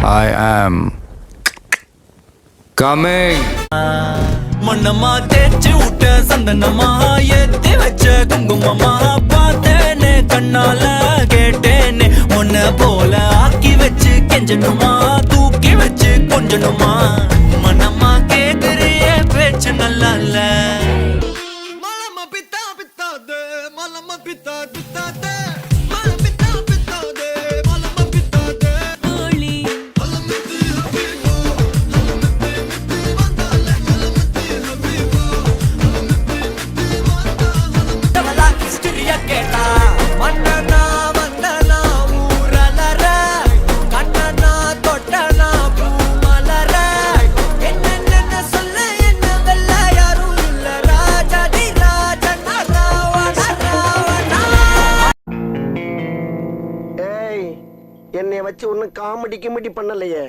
I am coming. மண்ணம்மா தேய்ச்சி விட்ட சந்தனமா ஏத்தி வச்ச குங்குமமா பார்த்தேனே கண்ணால கேட்டேனே உன்னை போல ஆக்கி வச்சு கெஞ்சணுமா தூக்கி வச்சு கொஞ்சணுமா மண்ணம்மா கேக்குறிய பேச்சு நல்லா இல்ல மலமா பித்தா பித்தாதே மலமா பித்தா பித்தாதே என்னைய வச்சு ஒன்னும் காமெடி கிமெடி பண்ணலையே.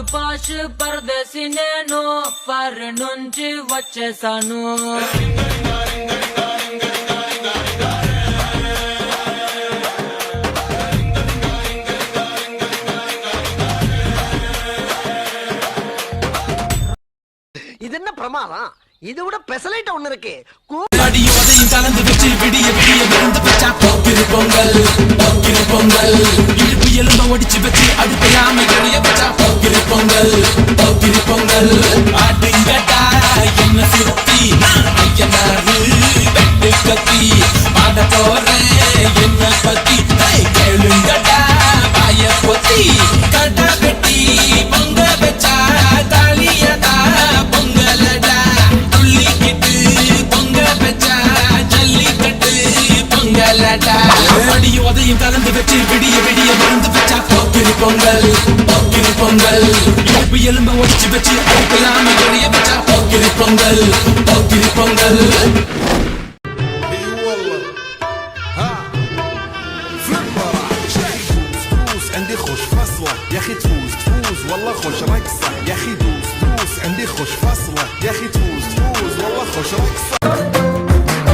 పాష్ పరదేశి నేను ఫర్ నుంచి వచ్చేసాను இது என்ன பிரமாதம்? இது விட பெசலைட் ஒண்ணு இருக்கு. அடியோதையும் கலந்து வச்சு விடிய விடிய விருந்து வச்சா போக்கிரு பொங்கல் போக்கிரு பொங்கல் இடுப்பு எலும்ப ஒடிச்சு வச்சு அடுப்பையாம எளிய வச்சா போக்கிரு பொங்கல் போக்கிரு பொங்கல் ஆட்டுங்கட்டா என்ன சுத்தி ஐயனாரு வெட்டு கத்தி பாட போறேன் என்ன பத்தி கேளுங்கட்டா பாய பொத்தி கட்டா கட்டி பொங்க வச்சா தாலியதா பொங்கலடா துள்ளிக்கிட்டு பொங்க வச்சா ஜல்லிக்கட்டு பொங்கலடா அடியும் உதையும் கலந்து வச்சு விடிய விடிய விருந்து வச்சா போக்கிரி பொங்கல் போக்கிரி பொங்கல் இடுப்பு எலும்ப ஒடிச்சு வச்சு அடுப்பலாம எளிய வச்சா போக்கிரி பொங்கல் போக்கிரி பொங்கல் عندي خوش فصلة يا اخي تفوز تفوز والله خوش رقصة يا اخي دوس دوس عندي خوش فصلة يا اخي تفوز تفوز والله خوش رقصة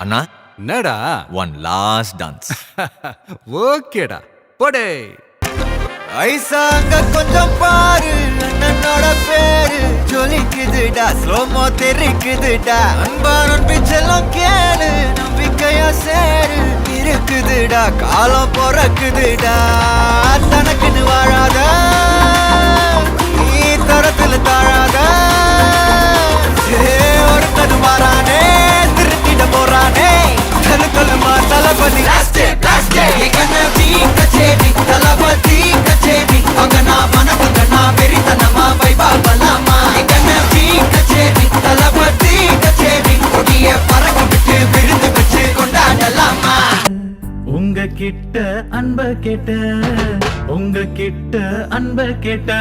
அண்ணா என்னடா ஒன் லாஸ்ட் டான்ஸ் ஓகேடா போடே ஐசாங்க கொஞ்சம் பாரு அண்ணனோட பேரு ஜொலிக்குதுடா ஸ்லோமோ தெரிக்குதுடா அன்பானன் பிச்செல்லாம் கேளு நம்பிக்கையா சேரு இருக்குதுடா காலம் பொறக்குதுடா தனக்குன்னு வாழாத நீ தரத்துல தாழாத கிட்ட அன்ப கேட்ட உங்க கிட்ட அன்ப கேட்ட